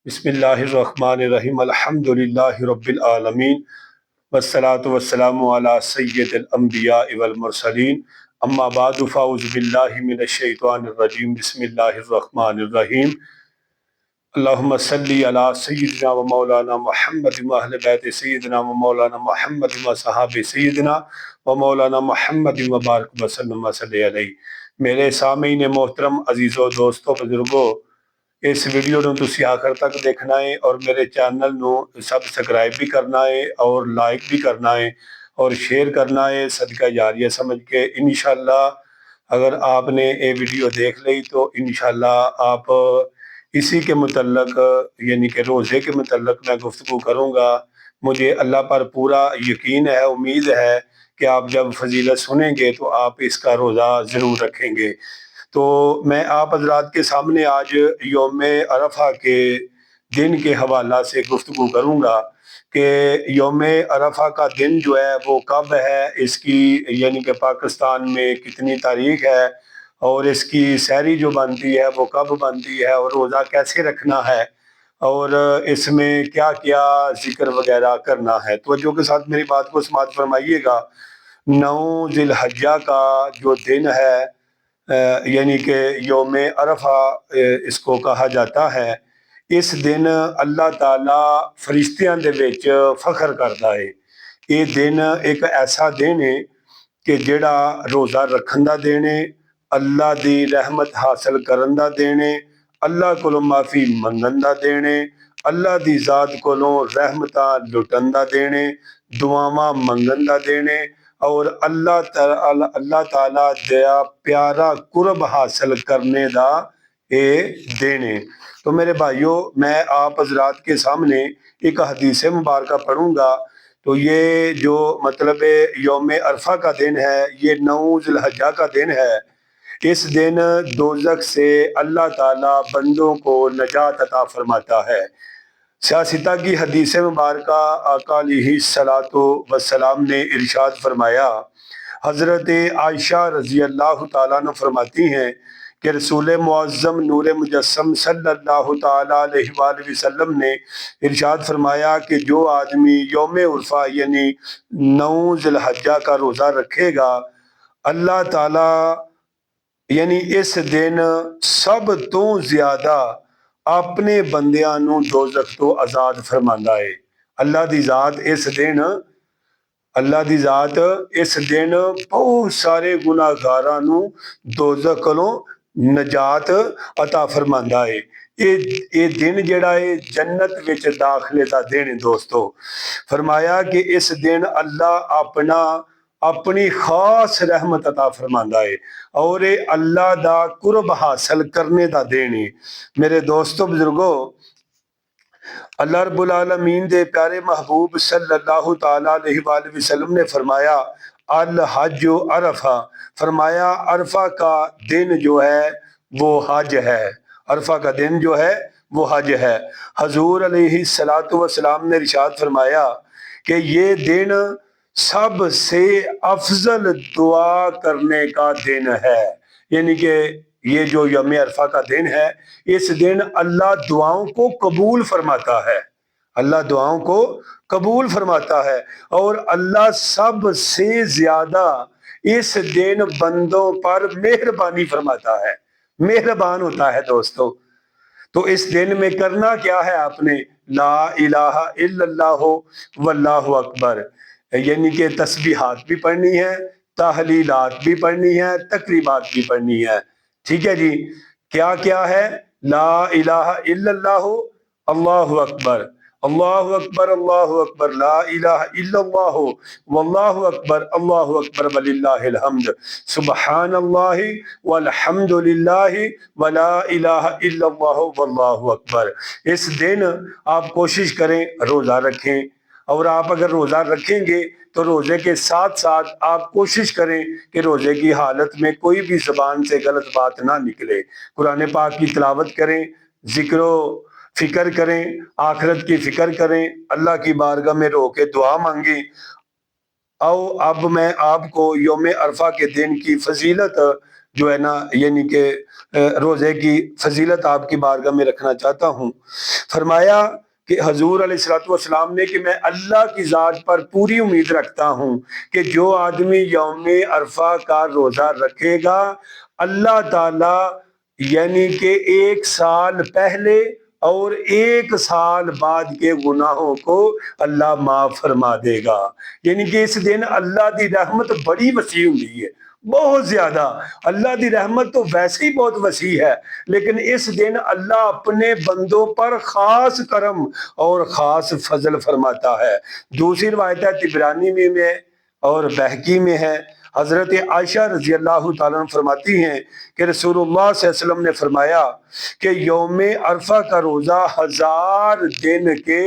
بسم اللہ الرحمن الرحیم الحمد للہ رب العالمین والصلاة والسلام علی سید الانبیاء والمرسلین اما بعد فاعوذ باللہ من الشیطان الرجیم بسم اللہ الرحمن الرحیم اللہم صلی علی سیدنا و مولانا محمد و اہل بیت سیدنا و مولانا محمد و صحابہ سیدنا و مولانا محمد و بارک وسلم صلی علیہ۔ میرے سامعین محترم، عزیزوں، دوستوں، بزرگوں، اس ویڈیو نو تسی آخر تک دیکھنا ہے اور میرے چینل نو سبسکرائب بھی کرنا ہے اور لائک بھی کرنا ہے اور شیئر کرنا ہے صدقہ جاریہ سمجھ کے۔ انشاءاللہ اگر آپ نے یہ ویڈیو دیکھ لی تو انشاءاللہ آپ اسی کے متعلق یعنی کہ روزے کے متعلق میں گفتگو کروں گا۔ مجھے اللہ پر پورا یقین ہے، امید ہے کہ آپ جب فضیلت سنیں گے تو آپ اس کا روزہ ضرور رکھیں گے۔ تو میں آپ حضرات کے سامنے آج یوم عرفہ کے دن کے حوالہ سے گفتگو کروں گا کہ یوم عرفہ کا دن جو ہے وہ کب ہے، اس کی یعنی کہ پاکستان میں کتنی تاریخ ہے اور اس کی سحری جو بنتی ہے وہ کب بنتی ہے اور روزہ کیسے رکھنا ہے اور اس میں کیا کیا ذکر وغیرہ کرنا ہے۔ توجہ کے ساتھ میری بات کو سماعت فرمائیے گا۔ 9 ذی الحجہ کا جو دن ہے یعنی کہ یوم عرفہ اس کو کہا جاتا ہے، اس دن اللہ تعالیٰ فرشتیاں دے وچ فخر کرتا ہے۔ یہ دن ایک ایسا دن ہے کہ جڑا روزہ رکھن دا دن ہے، اللہ دی رحمت حاصل کرن دا دن ہے، اللہ کولوں معافی منگن دا دن ہے، اللہ دی ذات کولوں رحمتاں لٹن دا دن ہے، دعاواں منگن دا دن ہے اور اللہ تعالیٰ دیا پیارا قرب حاصل کرنے دا اے دن ہے۔ تو میرے بھائیوں، میں آپ حضرات کے سامنے ایک حدیث مبارکہ پڑھوں گا۔ تو یہ جو مطلب یوم عرفہ کا دن ہے، یہ 9 ذی الحجہ کا دن ہے۔ اس دن دوزخ سے اللہ تعالیٰ بندوں کو نجات عطا فرماتا ہے۔ سیاستہ کی حدیث مبارکہ آقا علیہ الصلوۃ والسلام نے ارشاد فرمایا، حضرت عائشہ رضی اللہ تعالیٰ عنہ فرماتی ہیں کہ رسول معظم نور مجسم صلی اللہ تعالیٰ علیہ وآلہ وسلم نے ارشاد فرمایا کہ جو آدمی یوم عرفہ یعنی 9 ذی الحجہ کا روزہ رکھے گا، اللہ تعالیٰ یعنی اس دن سب تو زیادہ اپنے بندیاں نو دوزخ تو آزاد فرماندا ہے۔ اللہ دی ذات اس دن بہت سارے گناہگاراں نو دوزخ کولوں نجات عطا فرماندا ہے۔ یہ دن جڑا ہے جنت وچ داخلے دا دن ہے دوستو۔ فرمایا کہ اس دن اللہ اپنی خاص رحمت عطا فرماندا ہے اور اللہ دا قرب حاصل کرنے دا دن ہے۔ میرے دوستو، بزرگوں، اللہ رب العالمین دے پیارے محبوب صلی اللہ تعالیٰ علیہ وآلہ وسلم نے فرمایا الحج عرفہ، فرمایا عرفہ کا دن جو ہے وہ حج ہے، عرفہ کا دن جو ہے وہ حج ہے۔ حضور علیہ الصلوۃ والسلام نے ارشاد فرمایا کہ یہ دن سب سے افضل دعا کرنے کا دن ہے، یعنی کہ یہ جو یوم عرفہ کا دن ہے، اس دن اللہ دعاؤں کو قبول فرماتا ہے، اللہ دعاؤں کو قبول فرماتا ہے اور اللہ سب سے زیادہ اس دن بندوں پر مہربانی فرماتا ہے، مہربان ہوتا ہے دوستو۔ تو اس دن میں کرنا کیا ہے؟ آپ نے لا الہ الا اللہ واللہ اکبر، یعنی کہ تسبیحات بھی پڑھنی ہے، تحلیلات بھی پڑھنی ہے، تقریبات بھی پڑھنی ہے۔ ٹھیک ہے جی؟ کیا کیا ہے؟ لا الہ الا اللہ، اللہ اکبر، اللہ اکبر، اللہ اکبر، لا الہ الا اللہ واللہ اکبر، اللہ اکبر وللہ الحمد، سبحان اللہ والحمد للہ ولا الہ الا اللہ واللہ اکبر۔ اس دن آپ کوشش کریں روزہ رکھیں، اور آپ اگر روزہ رکھیں گے تو روزے کے ساتھ ساتھ آپ کوشش کریں کہ روزے کی حالت میں کوئی بھی زبان سے غلط بات نہ نکلے، قرآن پاک کی تلاوت کریں، ذکر و فکر کریں، آخرت کی فکر کریں، اللہ کی بارگاہ میں رو کے دعا مانگیں۔ اب میں آپ کو یوم عرفہ کے دن کی فضیلت جو ہے نا یعنی کہ روزے کی فضیلت آپ کی بارگاہ میں رکھنا چاہتا ہوں۔ فرمایا کہ حضور علیہ الصلوۃ والسلام نے کہ میں اللہ کی ذات پر پوری امید رکھتا ہوں کہ جو آدمی یوم عرفہ کا روزہ رکھے گا، اللہ تعالی یعنی کہ 1 سال پہلے اور 1 سال بعد کے گناہوں کو اللہ معاف فرما دے گا۔ یعنی کہ اس دن اللہ کی رحمت بڑی وسیع ہوئی ہے، بہت زیادہ۔ اللہ کی رحمت تو ویسے ہی بہت وسیع ہے، لیکن اس دن اللہ اپنے بندوں پر خاص کرم اور خاص فضل فرماتا ہے۔ دوسری روایت ہے طبرانی میں اور بہقی میں ہے، حضرت عائشہ رضی اللہ تعالیٰ عنہ فرماتی ہیں کہ رسول اللہ صلی اللہ علیہ وسلم نے فرمایا کہ یوم عرفہ کا روزہ 1000 دن کے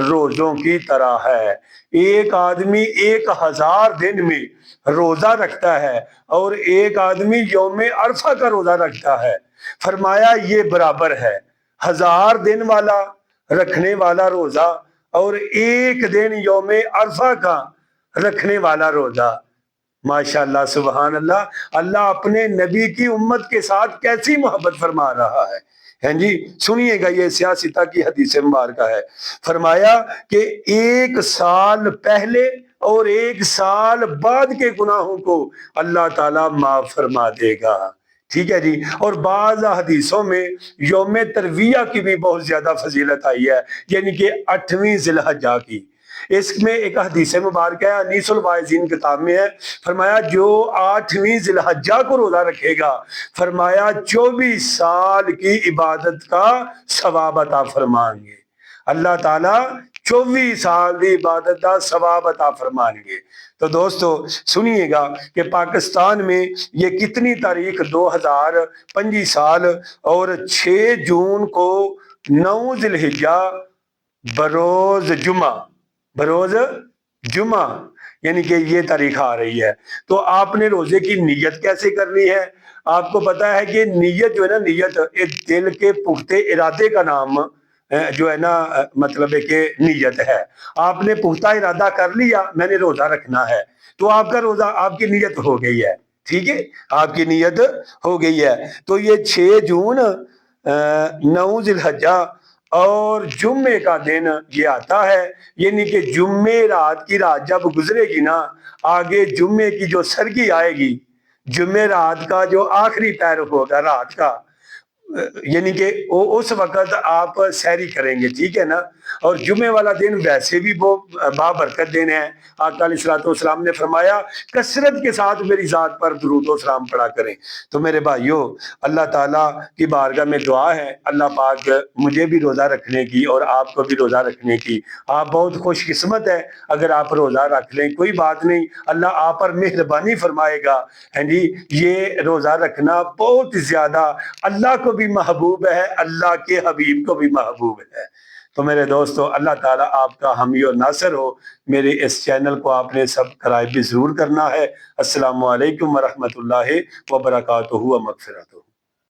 روزوں کی طرح ہے۔ ایک آدمی 1000 دن میں روزہ رکھتا ہے اور ایک آدمی یوم عرفہ کا روزہ رکھتا ہے، فرمایا یہ برابر ہے۔ 1000 دن والا رکھنے والا روزہ اور 1 دن یوم عرفہ کا رکھنے والا روزہ۔ ماشاءاللہ سبحان اللہ، اللہ اپنے نبی کی امت کے ساتھ کیسی محبت فرما رہا ہے۔ ہیں جی، سنیے گا، یہ سیاستہ کی حدیث مبارکہ ہے۔ فرمایا کہ 1 سال پہلے اور 1 سال بعد کے گناہوں کو اللہ تعالیٰ معاف فرما دے گا۔ ٹھیک ہے جی۔ اور بعض حدیثوں میں یوم ترویہ کی بھی بہت زیادہ فضیلت آئی ہے، یعنی کہ 8ویں ذی الحجہ کی۔ اس میں ایک حدیث مبارکہ ہے، انیس الواعظین کتاب میں ہے، فرمایا جو 8ویں ذی الحجہ کو روزہ رکھے گا، فرمایا 24 سال کی عبادت کا ثواب عطا فرمائیں گے۔ اللہ تعالیٰ 24 سال کی عبادت کا ثواب عطا فرمائیں گے۔ تو دوستو سنیے گا کہ پاکستان میں یہ کتنی تاریخ 2025 سال اور 6 جون کو 9 ذی الحجہ بروز جمعہ یعنی کہ یہ تاریخ آ رہی ہے۔ تو آپ نے روزے کی نیت کیسے کرنی ہے؟ آپ کو پتا ہے کہ نیت جو ہے نا، نیت ایک دل کے پختہ ارادے کا نام جو ہے نا مطلب ہے کہ نیت ہے۔ آپ نے پختہ ارادہ کر لیا میں نے روزہ رکھنا ہے، تو آپ کا روزہ، آپ کی نیت ہو گئی ہے۔ ٹھیک ہے، آپ کی نیت ہو گئی ہے۔ تو یہ 6 جون 9 ذی الحجہ اور جمعے کا دن یہ آتا ہے، یعنی کہ جمعے رات کی رات جب گزرے گی نا، آگے جمعے کی جو سرگی آئے گی، جمعے رات کا جو آخری پہر ہوگا رات کا، یعنی کہ اس وقت آپ سحری کریں گے۔ ٹھیک ہے نا۔ اور جمعے والا دن ویسے بھی وہ بابرکت دن ہے۔ آقا علیہ الصلوۃ والسلام نے فرمایا کثرت کے ساتھ میری ذات پر درود و سلام پڑھا کریں۔ تو میرے بھائیوں، اللہ تعالیٰ کی بارگاہ میں دعا ہے اللہ پاک مجھے بھی روزہ رکھنے کی اور آپ کو بھی روزہ رکھنے کی۔ آپ بہت خوش قسمت ہے اگر آپ روزہ رکھ لیں، کوئی بات نہیں، اللہ آپ پر مہربانی فرمائے گا۔ ہیں جی، یہ روزہ رکھنا بہت زیادہ اللہ کو بھی محبوب ہے، اللہ کے حبیب کو بھی محبوب ہے۔ تو میرے دوستو، اللہ تعالیٰ آپ کا حامی اور ناصر ہو۔ میرے اس چینل کو آپ نے سبسکرائب بھی ضرور کرنا ہے۔ السلام علیکم ورحمۃ اللہ وبرکاتہ و مغفرتہ۔